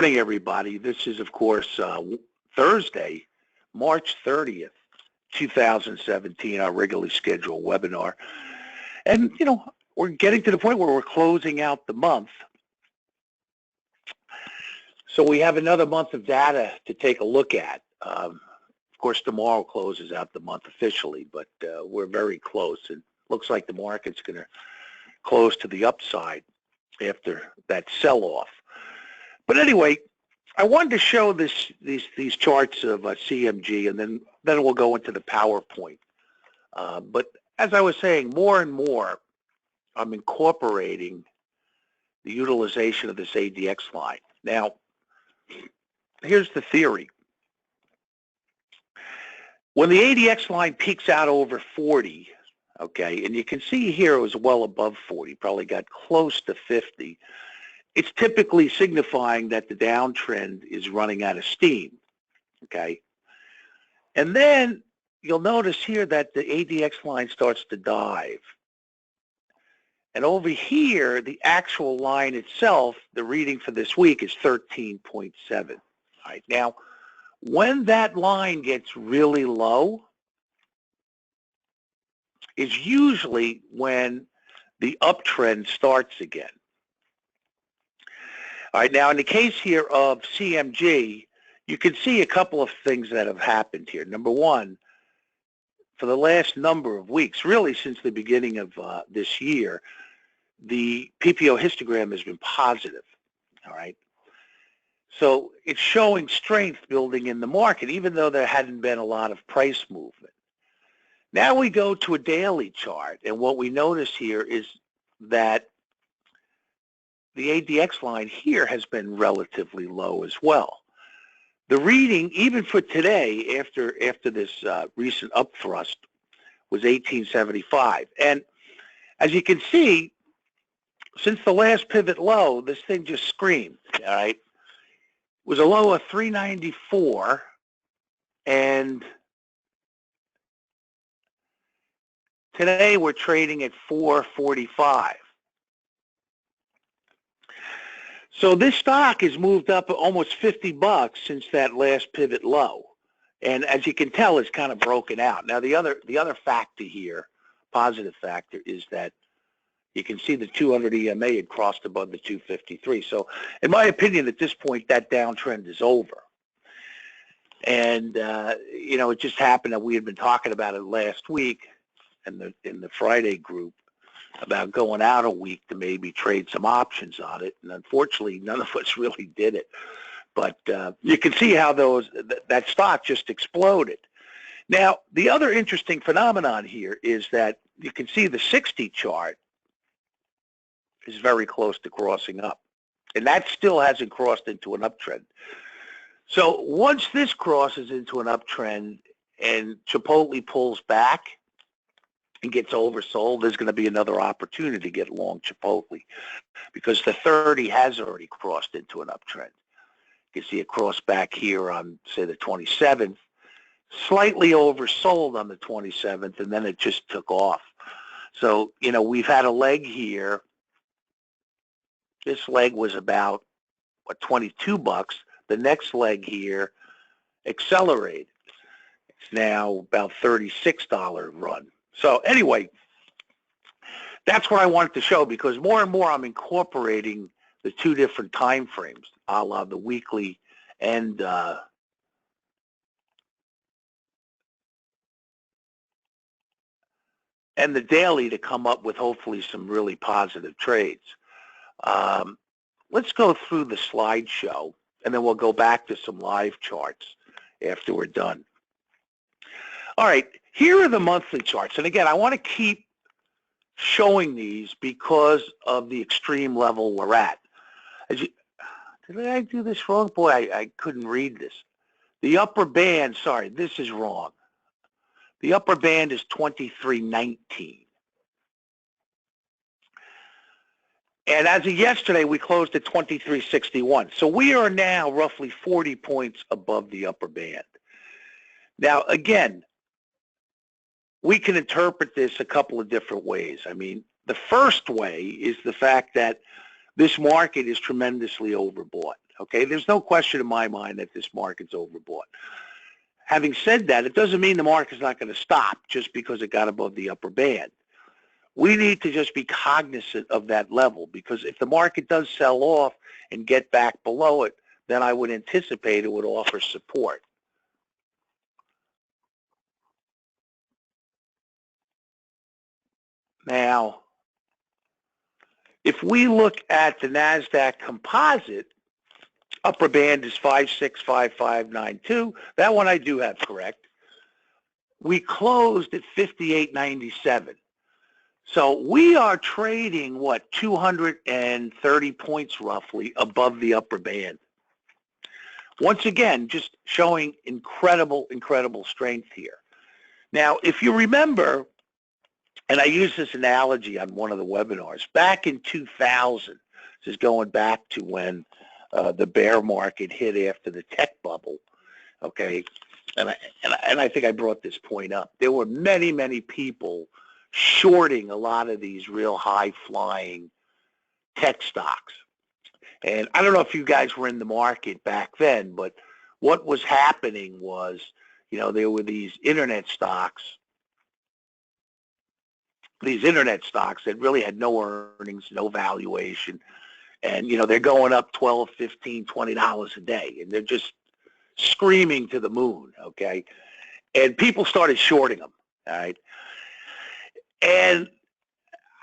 Morning, everybody. This is, of course, Thursday, March 30th, 2017, our regularly scheduled webinar. And, we're getting to the point where we're closing out the month. So we have another month of data to take a look at. Of course, tomorrow closes out the month officially, but we're very close. It looks like the market's going to close to the upside after that sell-off. But anyway, I wanted to show these charts of CMG, and then we'll go into the PowerPoint. But as I was saying, more and more, I'm incorporating the utilization of this ADX line. Now, here's the theory. When the ADX line peaks out over 40, okay, and you can see here it was well above 40, probably got close to 50, it's typically signifying that the downtrend is running out of steam, okay? And then you'll notice here that the ADX line starts to dive. And over here, the actual line itself, the reading for this week is 13.7. All right, now, when that line gets really low, is usually when the uptrend starts again. All right, now in the case here of CMG, you can see a couple of things that have happened here. Number one, for the last number of weeks, really since the beginning of this year, the PPO histogram has been positive, all right? So it's showing strength building in the market, even though there hadn't been a lot of price movement. Now we go to a daily chart, and what we notice here is that the ADX line here has been relatively low as well. The reading, even for today, after this recent upthrust, was 1875. And as you can see, since the last pivot low, this thing just screamed, all right? It was a low of 394, and today we're trading at 445. So this stock has moved up almost 50 bucks since that last pivot low. And as you can tell, it's kind of broken out. Now the other factor here, positive factor, is that you can see the 200 EMA had crossed above the 253. So in my opinion, at this point, that downtrend is over. And, it just happened that we had been talking about it last week in the Friday group about going out a week to maybe trade some options on it. And unfortunately, none of us really did it. But you can see how that stock just exploded. Now, the other interesting phenomenon here is that you can see the 60 chart is very close to crossing up. And that still hasn't crossed into an uptrend. So once this crosses into an uptrend and Chipotle pulls back and gets oversold, there's going to be another opportunity to get long Chipotle because the 30 has already crossed into an uptrend. You can see it cross back here on, say, the 27th, slightly oversold on the 27th, and then it just took off. So, we've had a leg here. This leg was about, 22 bucks. The next leg here accelerated. It's now about $36 run. So anyway, that's what I wanted to show because more and more I'm incorporating the two different time frames, a la the weekly and the daily to come up with hopefully some really positive trades. Let's go through the slideshow, and then we'll go back to some live charts after we're done. All right, here are the monthly charts. And again, I want to keep showing these because of the extreme level we're at. Did I do this wrong? Boy, I couldn't read this. The upper band, sorry, this is wrong. The upper band is 2319. And as of yesterday, we closed at 2361. So we are now roughly 40 points above the upper band. Now, again, we can interpret this a couple of different ways. I mean, the first way is the fact that this market is tremendously overbought. Okay, there's no question in my mind that this market's overbought. Having said that, it doesn't mean the market's not going to stop just because it got above the upper band. We need to just be cognizant of that level, because if the market does sell off and get back below it, then I would anticipate it would offer support. Now, if we look at the NASDAQ composite, upper band is 565592. That one I do have correct. We closed at 5897. So we are trading, what, 230 points roughly above the upper band. Once again, just showing incredible, incredible strength here. Now, if you remember, and I used this analogy on one of the webinars, back in 2000, this is going back to when the bear market hit after the tech bubble, okay? And I think I brought this point up. There were many, many people shorting a lot of these real high-flying tech stocks. And I don't know if you guys were in the market back then, but what was happening was, you know, there were these internet stocks that really had no earnings, no valuation. And, you know, they're going up $12, $15, $20 a day, and they're just screaming to the moon, okay? And people started shorting them, all right? And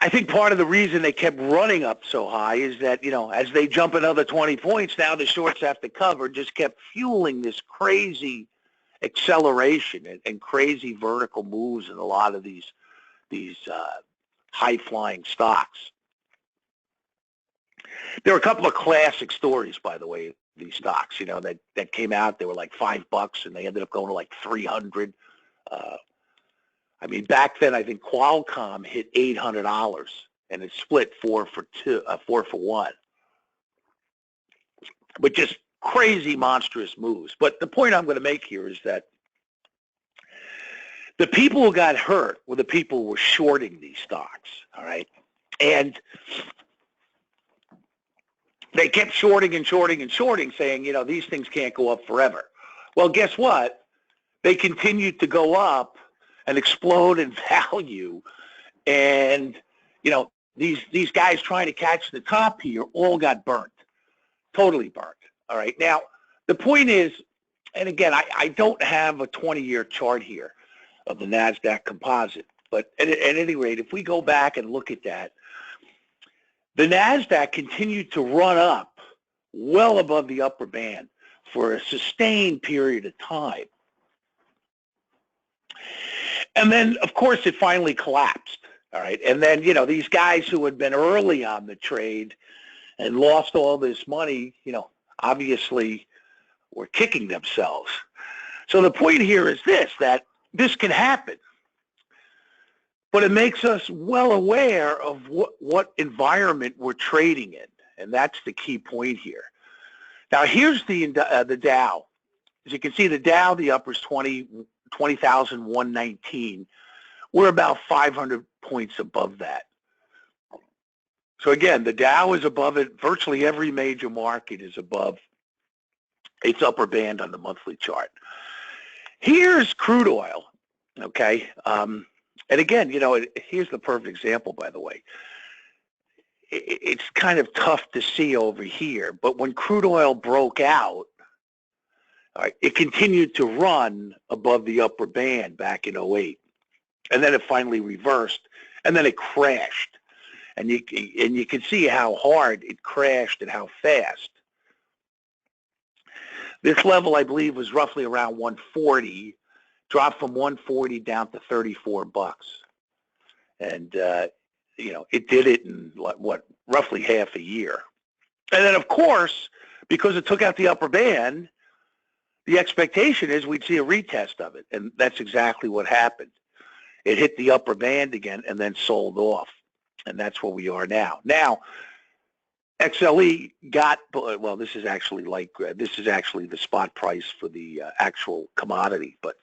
I think part of the reason they kept running up so high is that, you know, as they jump another 20 points, now the shorts have to cover, just kept fueling this crazy acceleration and crazy vertical moves in a lot of these high-flying stocks. There were a couple of classic stories, by the way, these stocks, you know, that came out. They were like $5, and they ended up going to like 300. I mean, back then, I think Qualcomm hit $800, and it split 4 for 1. But just crazy, monstrous moves. But the point I'm going to make here is that the people who got hurt were the people who were shorting these stocks, all right? And they kept shorting and shorting and shorting, saying, you know, these things can't go up forever. Well, guess what? They continued to go up and explode in value. And, you know, these guys trying to catch the top here all got burnt, totally burnt. All right. Now, the point is, and again, I don't have a 20-year chart here of the NASDAQ composite, but at any rate, if we go back and look at that, the NASDAQ continued to run up well above the upper band for a sustained period of time. And then, of course, it finally collapsed, all right? And then, you know, these guys who had been early on the trade and lost all this money, you know, obviously were kicking themselves. So the point here is this, that this can happen. But it makes us well aware of what environment we're trading in, and that's the key point here. Now, here's the Dow. As you can see, the Dow, the upper is 20,119. We're about 500 points above that. So again, the Dow is above it. Virtually every major market is above its upper band on the monthly chart. Here's crude oil, okay? And again, you know, here's the perfect example, by the way. It's kind of tough to see over here, but when crude oil broke out, all right, it continued to run above the upper band back in 08. And then it finally reversed, and then it crashed. And you can see how hard it crashed and how fast. This level, I believe, was roughly around 140. Dropped from 140 down to $34. And, you know, it did it in, what, roughly half a year. And then, of course, because it took out the upper band, the expectation is we'd see a retest of it. And that's exactly what happened. It hit the upper band again and then sold off. And that's where we are now. Now, XLE got, well, this is actually the spot price for the actual commodity, but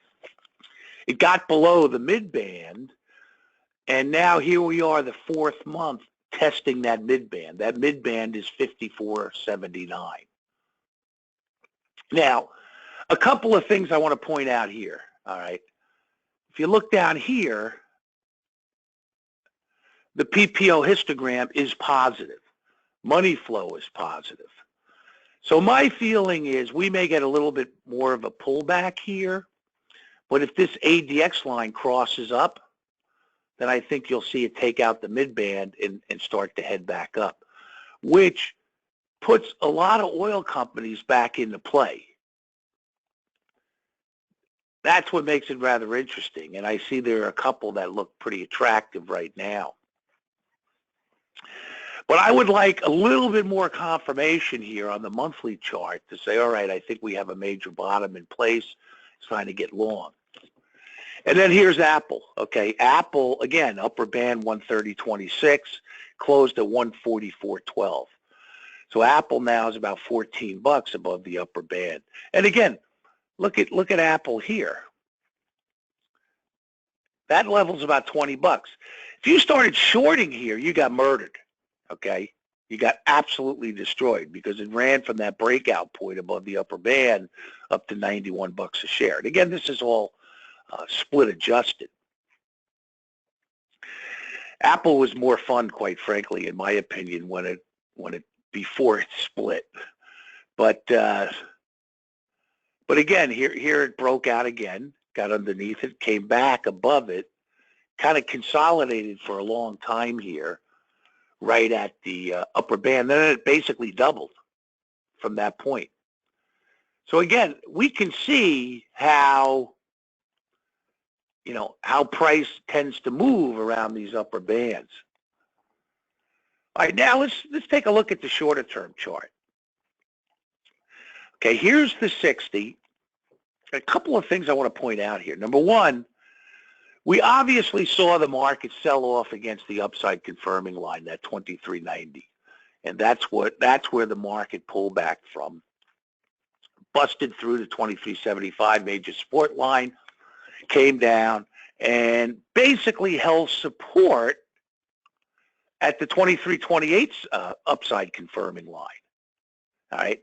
it got below the mid-band, and now here we are the 4th month testing that mid-band. That mid-band is 54.79. Now, a couple of things I want to point out here, all right? If you look down here, the PPO histogram is positive. Money flow is positive. So my feeling is we may get a little bit more of a pullback here, but if this ADX line crosses up, then I think you'll see it take out the mid-band and start to head back up, which puts a lot of oil companies back into play. That's what makes it rather interesting, and I see there are a couple that look pretty attractive right now. But I would like a little bit more confirmation here on the monthly chart to say, all right, I think we have a major bottom in place. It's time to get long. And then here's Apple. Okay, Apple, again, upper band 130.26, closed at 144.12. So Apple now is about 14 bucks above the upper band. And again, look at Apple here. That level's about 20 bucks. If you started shorting here, you got murdered. Okay, you got absolutely destroyed because it ran from that breakout point above the upper band up to 91 bucks a share. And again, this is all split adjusted. Apple was more fun, quite frankly, in my opinion, when it before it split. But again, here it broke out again, got underneath it, came back above it, kind of consolidated for a long time here, right at the upper band. Then it basically doubled from that point. So again, we can see how, how price tends to move around these upper bands. All right, now let's take a look at the shorter term chart. Okay, here's the 60. A couple of things I want to point out here. Number one, we obviously saw the market sell off against the upside confirming line, that 23.90. And that's where the market pulled back from. Busted through the 23.75 major support line, came down, and basically held support at the 23.28 upside confirming line. All right.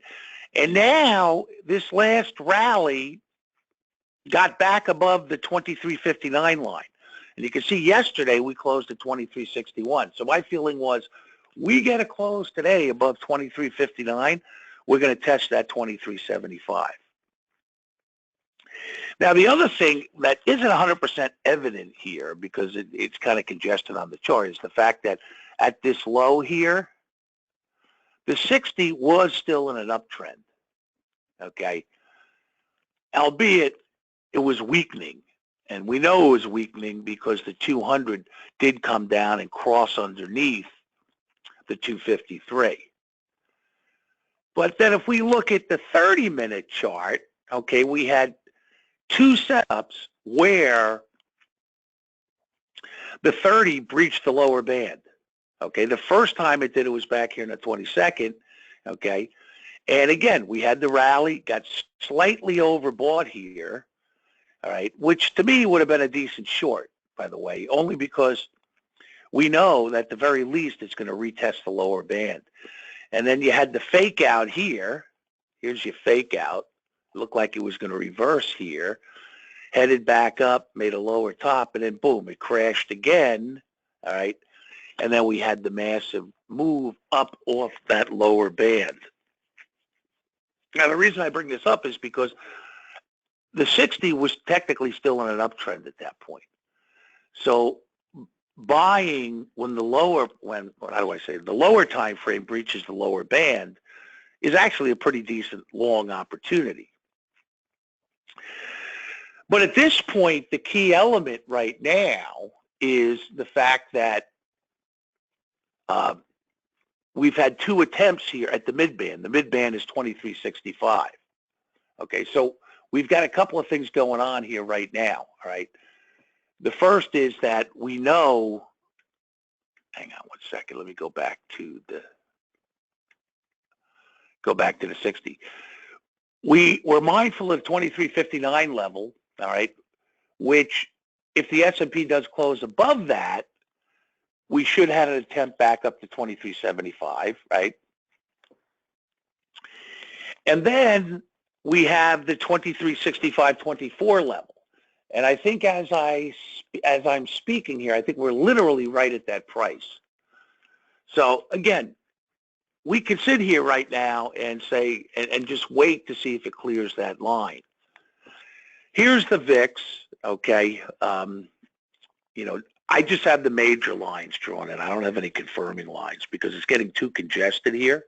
And now this last rally got back above the 23.59 line. And you can see yesterday we closed at 23.61. So my feeling was we get a close today above 23.59, we're going to test that 23.75. Now, the other thing that isn't 100% evident here, because it's kind of congested on the chart, is the fact that at this low here, the 60 was still in an uptrend, okay? Albeit it was weakening, and we know it was weakening because the 200 did come down and cross underneath the 253. But then if we look at the 30-minute chart, okay, we had two setups where the 30 breached the lower band. Okay, the first time it did, it was back here in the 22nd. Okay, and again, we had the rally, got slightly overbought here. All right, which to me would have been a decent short, by the way, only because we know that at the very least it's going to retest the lower band. And then you had the fake out here. Here's your fake out. Looked like it was going to reverse here. Headed back up, made a lower top, and then boom, it crashed again. All right. And then we had the massive move up off that lower band. Now, the reason I bring this up is because the 60 was technically still in an uptrend at that point. So buying when the lower time frame breaches the lower band is actually a pretty decent long opportunity. But at this point, the key element right now is the fact that we've had two attempts here at the mid-band. The mid-band is 23.65. Okay, so we've got a couple of things going on here right now, all right? The first is that we know, hang on one second, let me go back to the 60. We're mindful of 23.59 level, all right, which if the S&P does close above that, we should have an attempt back up to 23.75, right? And then we have the 2365.24 level. And I think as I'm speaking here, I think we're literally right at that price. So again, we could sit here right now and say, and just wait to see if it clears that line. Here's the VIX, okay. You know, I just have the major lines drawn in. I don't have any confirming lines because it's getting too congested here.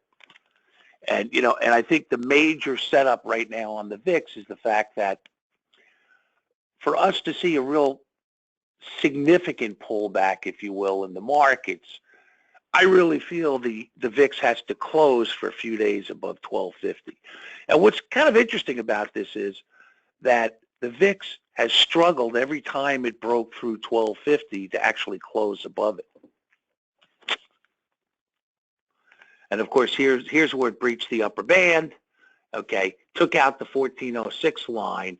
And, you know, and I think the major setup right now on the VIX is the fact that for us to see a real significant pullback, if you will, in the markets, I really feel the VIX has to close for a few days above 1250. And what's kind of interesting about this is that the VIX has struggled every time it broke through 1250 to actually close above it. And of course, here's where it breached the upper band, okay, took out the 1406 line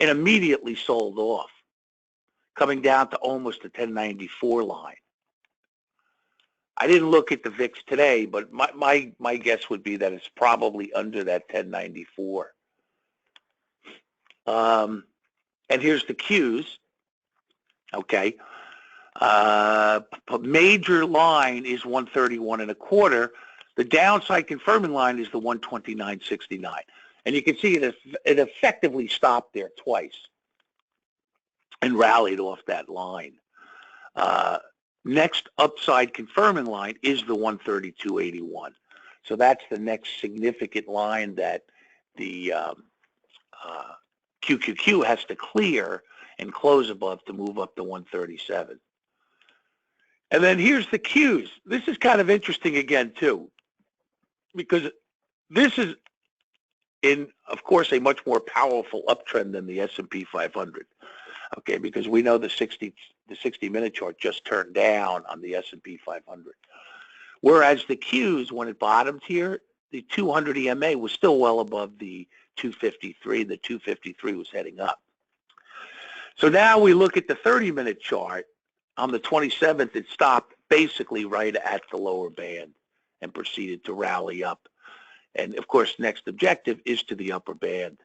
and immediately sold off, coming down to almost the 1094 line. I didn't look at the VIX today, but my guess would be that it's probably under that 1094. And here's the Qs, okay. Major line is 131.25. The downside confirming line is the 129.69. And you can see it effectively stopped there twice and rallied off that line. Next upside confirming line is the 132.81. So that's the next significant line that the QQQ has to clear and close above to move up to 137. And then here's the Qs. This is kind of interesting again too, because this is in, of course, a much more powerful uptrend than the S&P 500. Okay, because we know the 60-minute chart just turned down on the S&P 500. Whereas the Qs, when it bottomed here, the 200 EMA was still well above the 253. The 253 was heading up. So now we look at the 30-minute chart. On the 27th, it stopped basically right at the lower band and proceeded to rally up. And of course, next objective is to the upper band.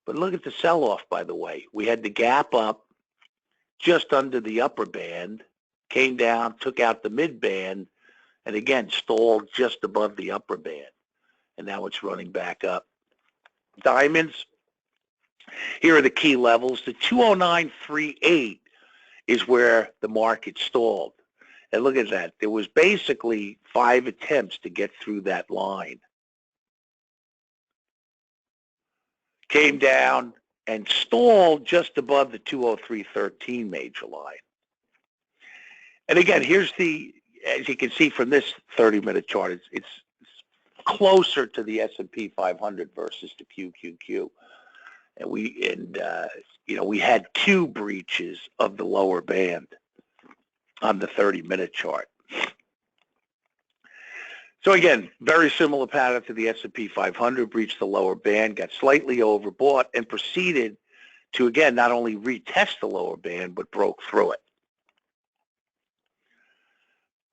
But look at the sell-off, by the way. We had the gap up just under the upper band, came down, took out the mid band, and again, stalled just above the upper band. And now it's running back up. Diamonds, here are the key levels. The 209.38 is where the market stalled. And look at that. There was basically 5 attempts to get through that line. Came down and stalled just above the 203.13 major line. And again, here's the, as you can see from this 30-minute chart, it's closer to the S&P 500 versus the QQQ. And we had Q breaches of the lower band on the 30-minute chart. So again, very similar pattern to the S&P 500, breached the lower band, got slightly overbought, and proceeded to, again, not only retest the lower band, but broke through it.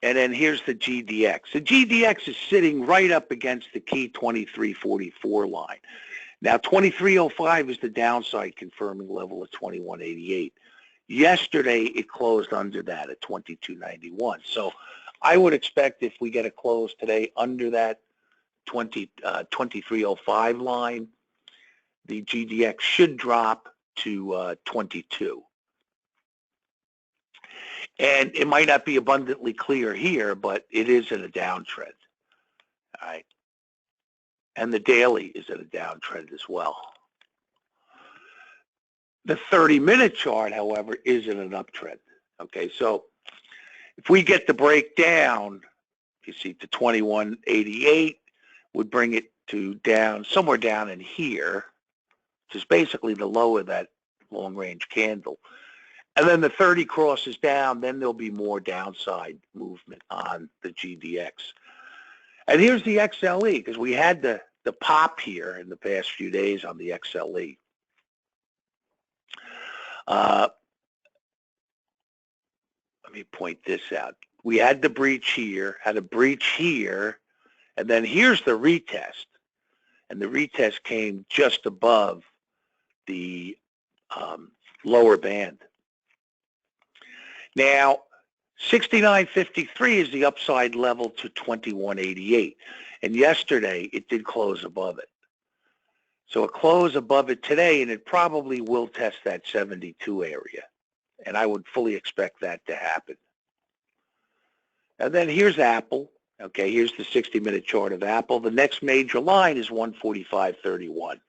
And then here's the GDX. The GDX is sitting right up against the key 2344 line. Now, 2305 is the downside confirming level of 2188. Yesterday, it closed under that at 2291. So I would expect if we get a close today under that 2305 line, the GDX should drop to 22. And it might not be abundantly clear here, but it is in a downtrend. All right. And the daily is in a downtrend as well. The 30-minute chart, however, is in an uptrend. Okay, so if we get the breakdown, you see to 2188, would bring it to down, somewhere down in here, which is basically the low of that long-range candle. And then the 30 crosses down, then there'll be more downside movement on the GDX. And here's the XLE, because we had the pop here in the past few days on the XLE. Let me point this out. We had the breach here, had a breach here, and then here's the retest. and the retest came just above the lower band. Now, 69.53 is the upside level to 21.88, and yesterday it did close above it. So a close above it today, and it probably will test that 72 area, and I would fully expect that to happen. And then here's Apple. Okay, here's the 60-minute chart of Apple. The next major line is 145.31.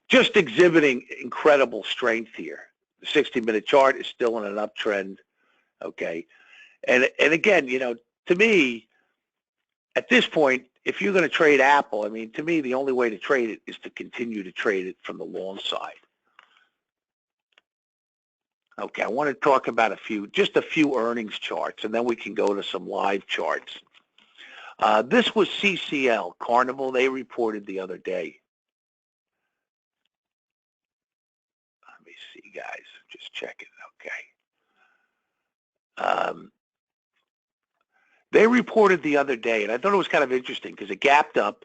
Just exhibiting incredible strength here. The 60-minute chart is still in an uptrend, okay? And again, you know, to me, at this point, if you're going to trade Apple, I mean, to me, the only way to trade it is to continue to trade it from the long side. Okay, I want to talk about just a few earnings charts, and then we can go to some live charts. This was CCL, Carnival. They reported the other day. Let me see, guys. Just checking. Okay. They reported the other day, and I thought it was kind of interesting because it gapped up,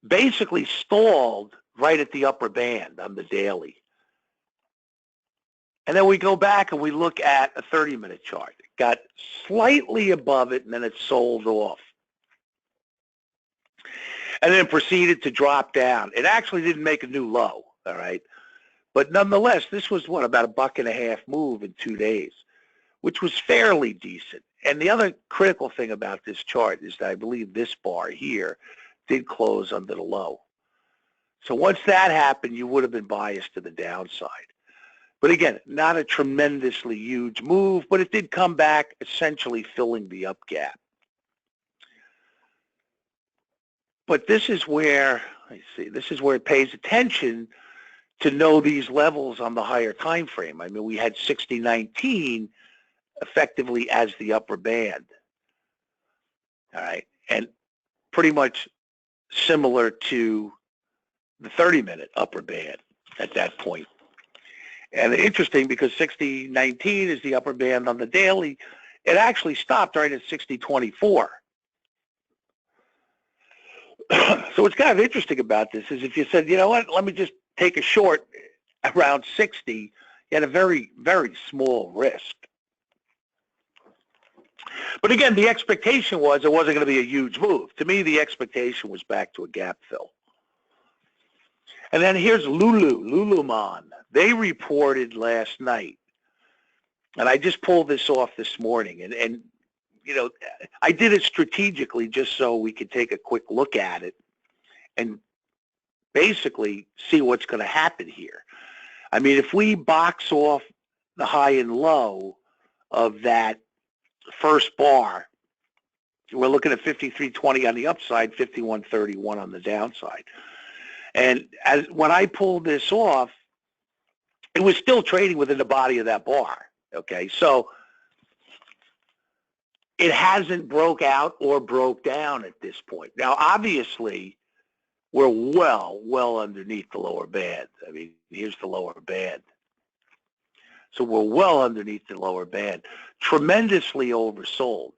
basically stalled right at the upper band on the daily. And then we go back and we look at a 30-minute chart. It got slightly above it, and then it sold off. And then proceeded to drop down. It actually didn't make a new low, all right? But nonetheless, this was, what, about $1.50 move in 2 days, which was fairly decent. And the other critical thing about this chart is that I believe this bar here did close under the low. So once that happened, you would have been biased to the downside. But again, not a tremendously huge move, but it did come back, essentially filling the up gap. But this is where, let's see, this is where it pays attention to know these levels on the higher time frame. I mean, we had 60.19 effectively as the upper band. All right, and pretty much similar to the 30-minute upper band at that point. And interesting, because 60.19 is the upper band on the daily, it actually stopped right at 60.24. So what's kind of interesting about this is if you said, you know what, let me just take a short around 60, you had a very, very small risk. But again, the expectation was it wasn't going to be a huge move. To me, the expectation was back to a gap fill. And then here's Lululemon. They reported last night, and I just pulled this off this morning. And you know, I did it strategically just so we could take a quick look at it and basically see what's going to happen here. I mean, if we box off the high and low of that first bar, we're looking at 53.20 on the upside, 51.31 on the downside. And when I pulled this off, it was still trading within the body of that bar, okay? So it hasn't broke out or broke down at this point. Now, obviously, we're well underneath the lower band. I mean, here's the lower band. So we're well underneath the lower band, tremendously oversold.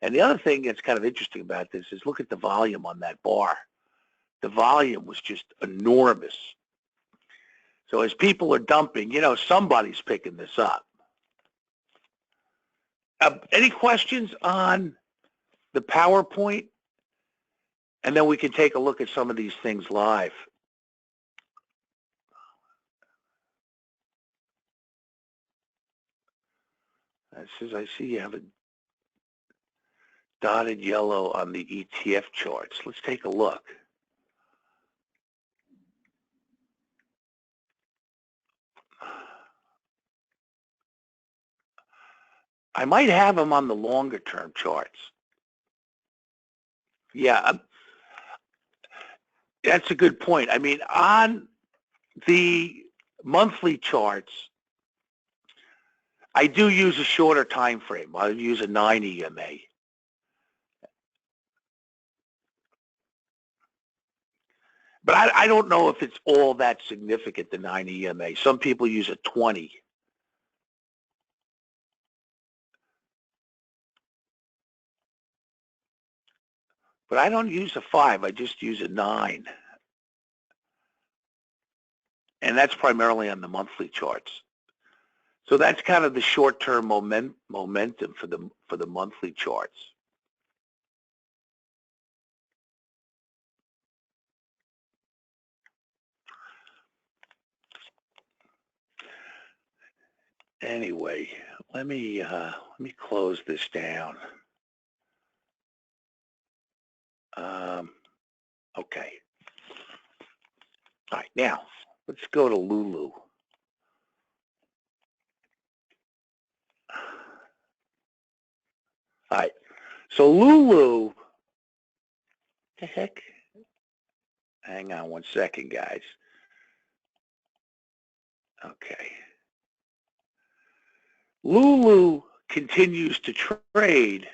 And the other thing that's kind of interesting about this is look at the volume on that bar. The volume was just enormous. So as people are dumping, you know, somebody's picking this up. Any questions on the PowerPoint? And then we can take a look at some of these things live. It says, I see you have a dotted yellow on the ETF charts. Let's take a look. I might have them on the longer term charts. Yeah, that's a good point. I mean, on the monthly charts, I do use a shorter time frame. I use a 9 EMA. But I don't know if it's all that significant, the 9 EMA. Some people use a 20. But I don't use a 5. I just use a 9. And that's primarily on the monthly charts. So that's kind of the short-term momentum for the monthly charts. Anyway, let me close this down. Okay. All right, now let's go to Lulu. All right, so Lulu, the heck? Hang on one second, guys. Okay. Lulu continues to trade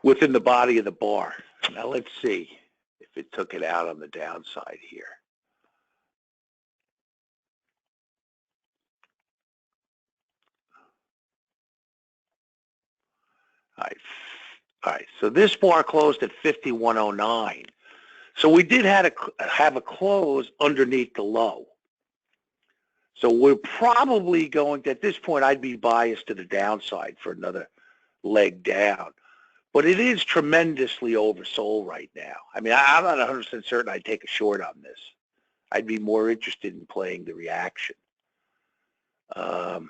within the body of the bar. Now let's see if it took it out on the downside here. All right, so this bar closed at 51.09. So we did have a close underneath the low. So we're probably going to, at this point, I'd be biased to the downside for another leg down. But it is tremendously oversold right now. I mean, I'm not 100% certain I'd take a short on this. I'd be more interested in playing the reaction. I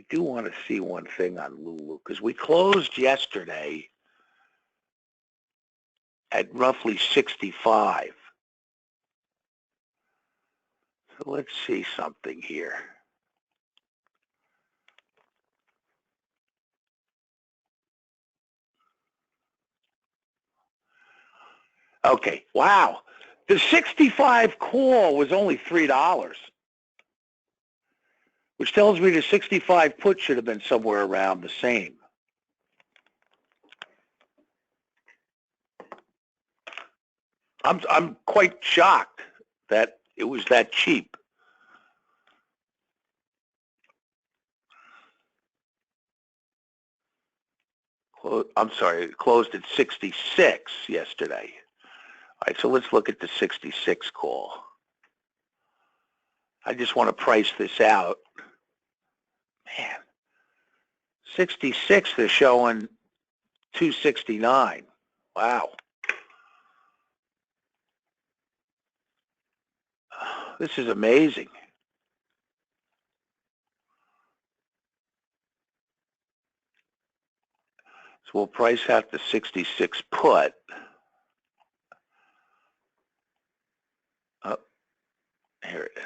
do want to see one thing on Lulu, because we closed yesterday at roughly 65. So let's see something here. Okay, wow. The 65 call was only $3, which tells me the 65 put should have been somewhere around the same. I'm quite shocked that it was that cheap. I'm sorry, it closed at 66 yesterday. All right, so let's look at the 66 call. I just want to price this out. Man, 66, they're showing 269. Wow. This is amazing. So we'll price out the 66 put. Oh, here it is.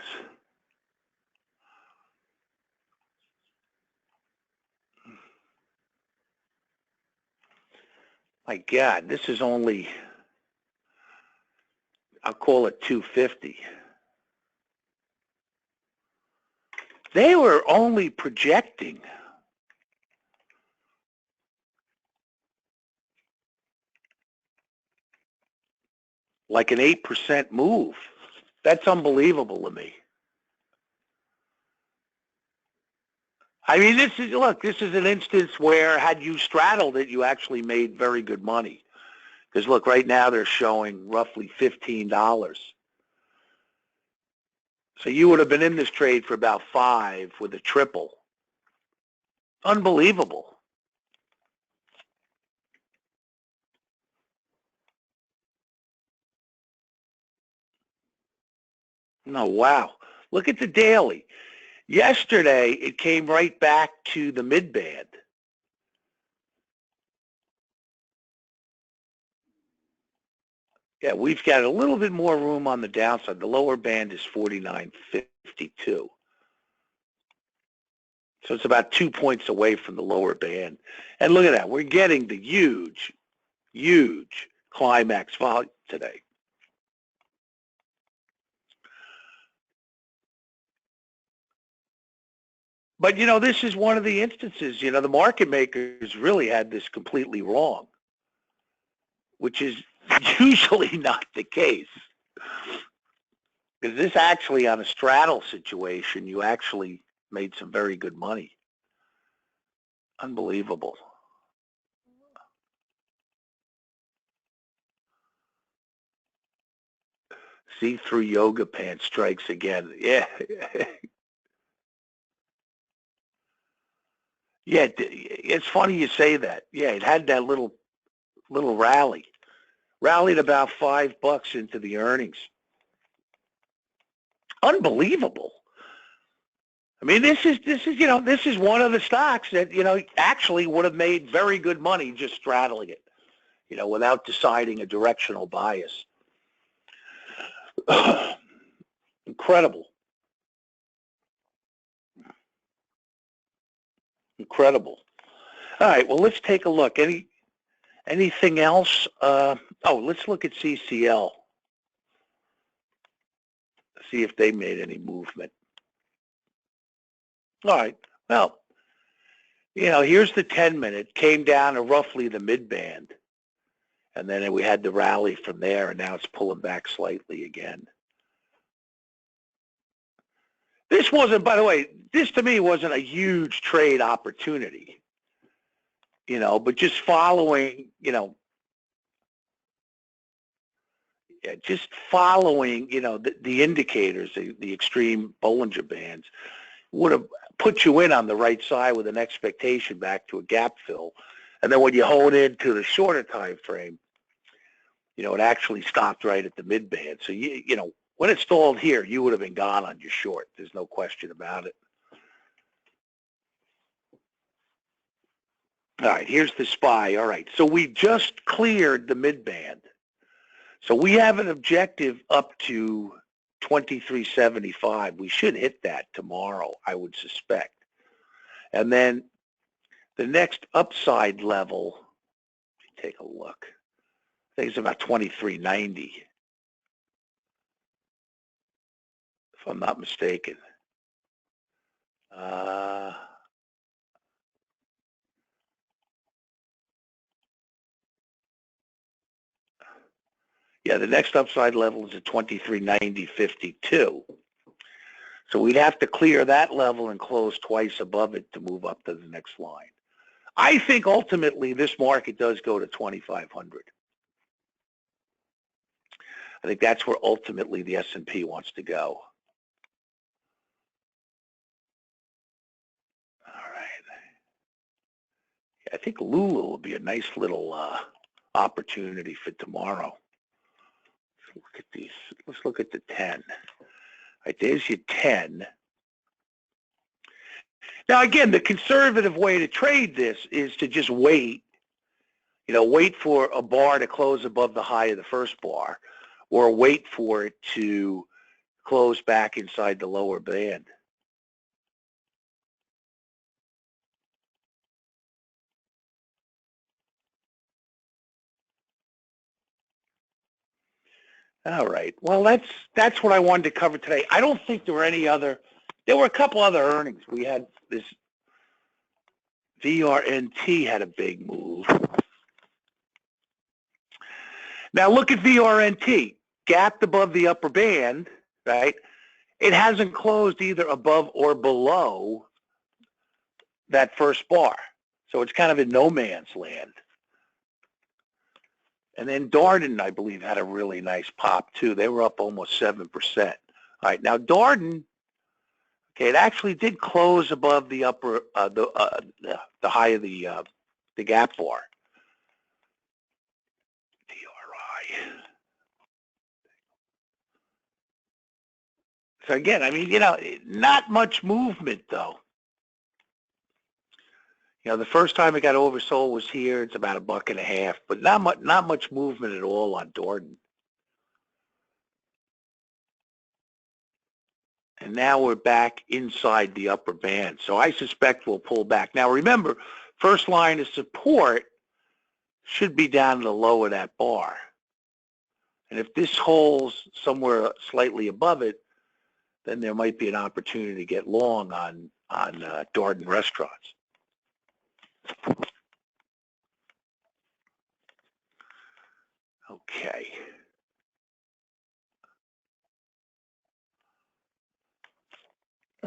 My God, this is only, I'll call it 250. They were only projecting like an 8% move. That's unbelievable to me. I mean, this is an instance where had you straddled it, you actually made very good money. Because look, right now they're showing roughly $15. So you would have been in this trade for about 5 with a triple. Unbelievable. No, wow. Look at the daily. Yesterday, it came right back to the mid-band. Yeah, we've got a little bit more room on the downside. The lower band is 49.52. So it's about 2 points away from the lower band. And look at that. We're getting the huge, huge climax volume today. But, you know, this is one of the instances, you know, the market makers really had this completely wrong, which is usually not the case. Because this actually, on a straddle situation, you actually made some very good money. Unbelievable. See-through yoga pants strikes again. Yeah. Yeah, it's funny you say that. Yeah, it had that little rally. Rallied about $5 into the earnings. Unbelievable. I mean, this is one of the stocks that, actually would have made very good money just straddling it, without deciding a directional bias. Incredible. Incredible. All right, well, let's take a look. Anything else? Let's look at CCL. See if they made any movement. All right. Well, here's the 10-minute. Came down to roughly the mid-band. And then we had the rally from there, and now it's pulling back slightly again. This wasn't, by the way, this to me wasn't a huge trade opportunity, but just following, the indicators, the extreme Bollinger Bands, would have put you in on the right side with an expectation back to a gap fill. And then when you hold into the shorter time frame, it actually stopped right at the mid-band. So, when it stalled here, you would have been gone on your short. There's no question about it. All right, here's the SPY. All right, so we just cleared the mid-band. So we have an objective up to 2375. We should hit that tomorrow, I would suspect. And then the next upside level, take a look. I think it's about 2390, if I'm not mistaken. Yeah, the next upside level is at 2390.52. So we'd have to clear that level and close twice above it to move up to the next line. I think ultimately this market does go to 2,500. I think that's where ultimately the S&P wants to go. All right. I think Lula will be a nice little opportunity for tomorrow. Let's look at these. Let's look at the 10. All right, there's your 10. Now, again, the conservative way to trade this is to just wait, wait for a bar to close above the high of the first bar, or wait for it to close back inside the lower band. All right. Well, that's what I wanted to cover today. I don't think there were any other. There were a couple other earnings. We had this VRNT had a big move. Now look at VRNT, gapped above the upper band, right? It hasn't closed either above or below that first bar. So it's kind of in no man's land. And then Darden, I believe, had a really nice pop too. They were up almost 7%. All right, now Darden, okay, it actually did close above the upper, the high of the gap bar. DRI. So again, I mean, not much movement though. The first time it got oversold was here. It's about $1.50, but not much movement at all on Darden. And now we're back inside the upper band. So I suspect we'll pull back. Now remember, first line of support should be down to the low of that bar. And if this holds somewhere slightly above it, then there might be an opportunity to get long on Darden Restaurants. Okay.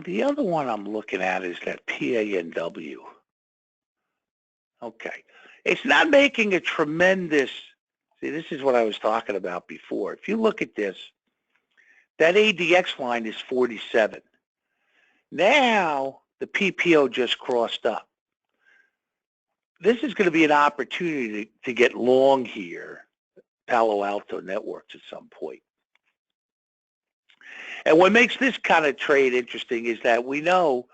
The other one I'm looking at is that PANW. Okay. It's not making a tremendous, see, this is what I was talking about before. If you look at this, that ADX line is 47. Now, the PPO just crossed up. This is going to be an opportunity to get long here, Palo Alto Networks at some point. And what makes this kind of trade interesting is that we know,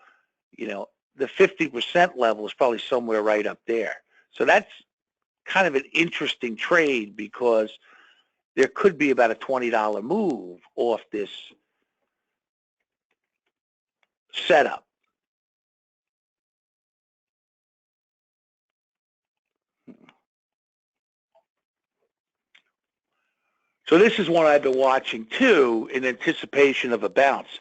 the 50% level is probably somewhere right up there. So that's kind of an interesting trade because there could be about a $20 move off this setup. So this is one I've been watching too in anticipation of a bounce.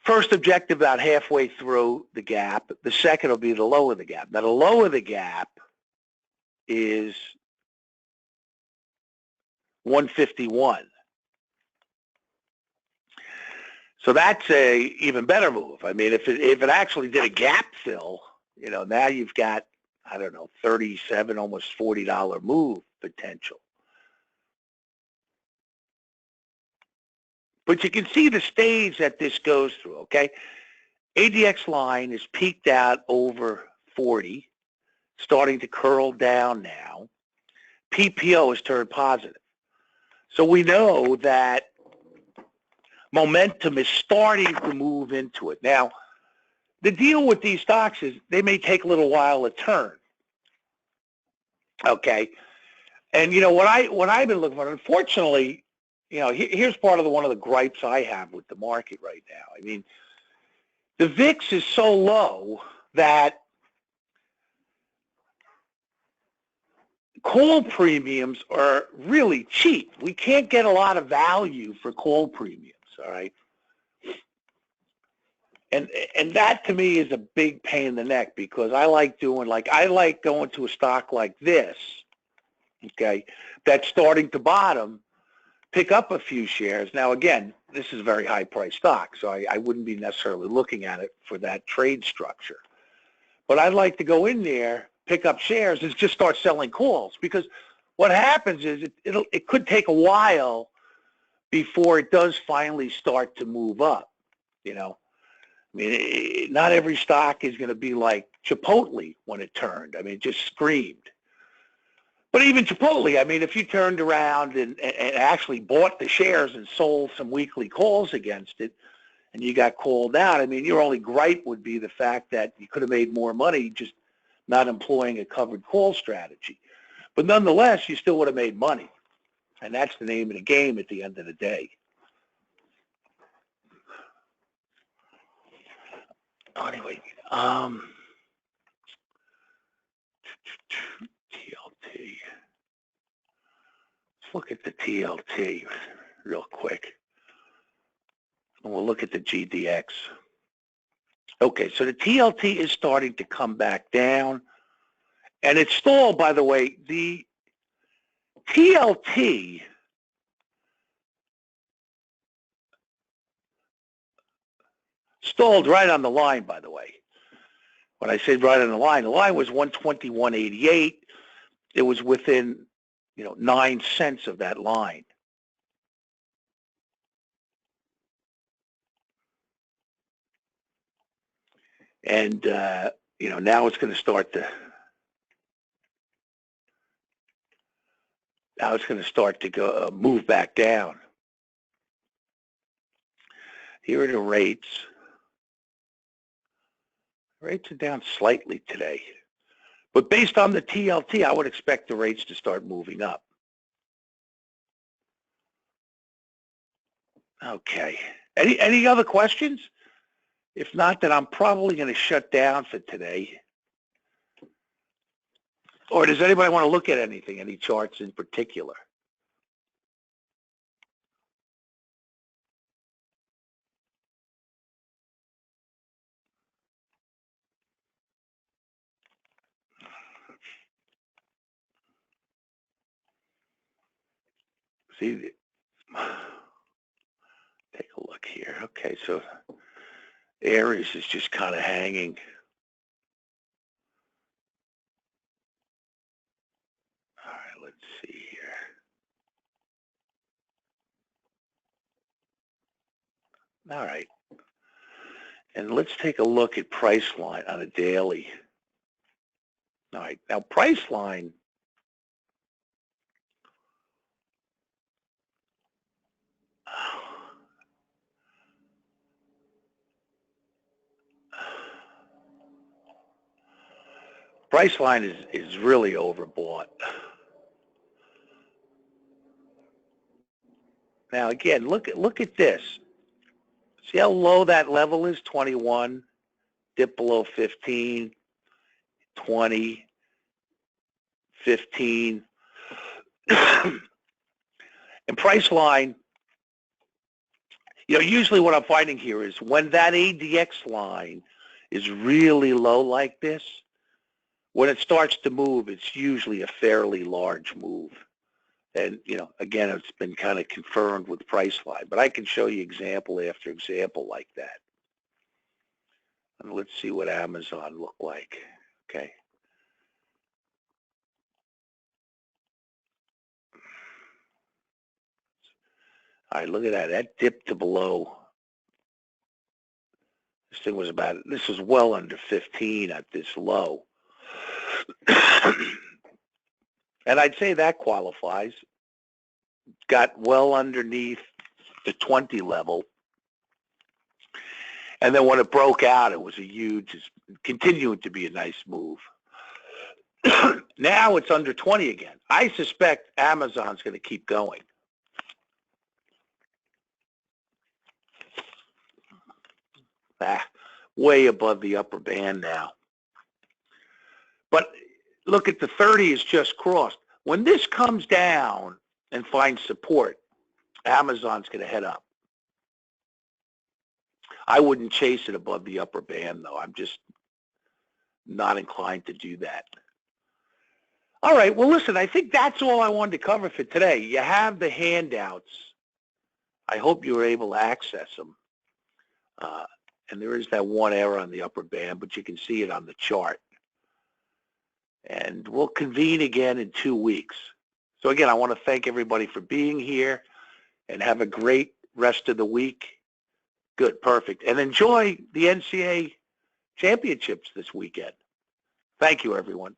First objective about halfway through the gap. The second will be the low of the gap. Now the low of the gap is 151. So that's a even better move. I mean, if it actually did a gap fill, now you've got, I don't know, 37, almost $40 move potential. But you can see the stage that this goes through, okay? ADX line is peaked out over 40, starting to curl down now. PPO has turned positive. So we know that momentum is starting to move into it. Now, the deal with these stocks is they may take a little while to turn. Okay. And what I've been looking for, unfortunately, here's part of one of the gripes I have with the market right now. I mean, the VIX is so low that call premiums are really cheap. We can't get a lot of value for call premiums, all right? And that to me is a big pain in the neck because I like going to a stock like this, okay, that's starting to bottom, pick up a few shares. Now, again, this is a very high-priced stock, so I wouldn't be necessarily looking at it for that trade structure. But I'd like to go in there, pick up shares, and just start selling calls because what happens is it could take a while before it does finally start to move up, I mean, not every stock is going to be like Chipotle when it turned. I mean, it just screamed. But even Chipotle, I mean, if you turned around and actually bought the shares and sold some weekly calls against it and you got called out, I mean, your only gripe would be the fact that you could have made more money just not employing a covered call strategy. But nonetheless, you still would have made money. And that's the name of the game at the end of the day. Anyway, TLT. Let's look at the TLT real quick. And we'll look at the GDX. Okay, so the TLT is starting to come back down. And it's stalled, by the way. The TLT stalled right on the line, by the way. When I said right on the line was 121.88. It was within, 9 cents of that line. And, now it's going to start to go move back down. Here are the rates. Rates are down slightly today. But based on the TLT, I would expect the rates to start moving up. Okay. Any other questions? If not, then I'm probably going to shut down for today. Or does anybody want to look at anything, any charts in particular? See, take a look here. Okay, so Aries is just kind of hanging. All right. And let's take a look at Priceline on a daily. All right. Now, Priceline, is really overbought. Now, again, look at this. See how low that level is? 21, dip below 15, 20, 15. And Priceline, usually what I'm finding here is when that ADX line is really low like this, when it starts to move, it's usually a fairly large move. And, again, it's been kind of confirmed with Priceline, but I can show you example after example like that. And let's see what Amazon looked like. Okay. All right, look at that. That dipped to below. This was well under 15 at this low. And I'd say that qualifies. Got well underneath the 20 level. And then when it broke out, it was continuing to be a nice move. Now it's under 20 again. I suspect Amazon's going to keep going. Way above the upper band now. But look at the 30 is just crossed. When this comes down and finds support, Amazon's going to head up. I wouldn't chase it above the upper band, though. I'm just not inclined to do that. All right, well, listen, I think that's all I wanted to cover for today. You have the handouts. I hope you were able to access them. And there is that one error on the upper band, but you can see it on the chart. And we'll convene again in 2 weeks. So again, I want to thank everybody for being here and have a great rest of the week. Good, perfect. And enjoy the NCAA championships this weekend. Thank you, everyone.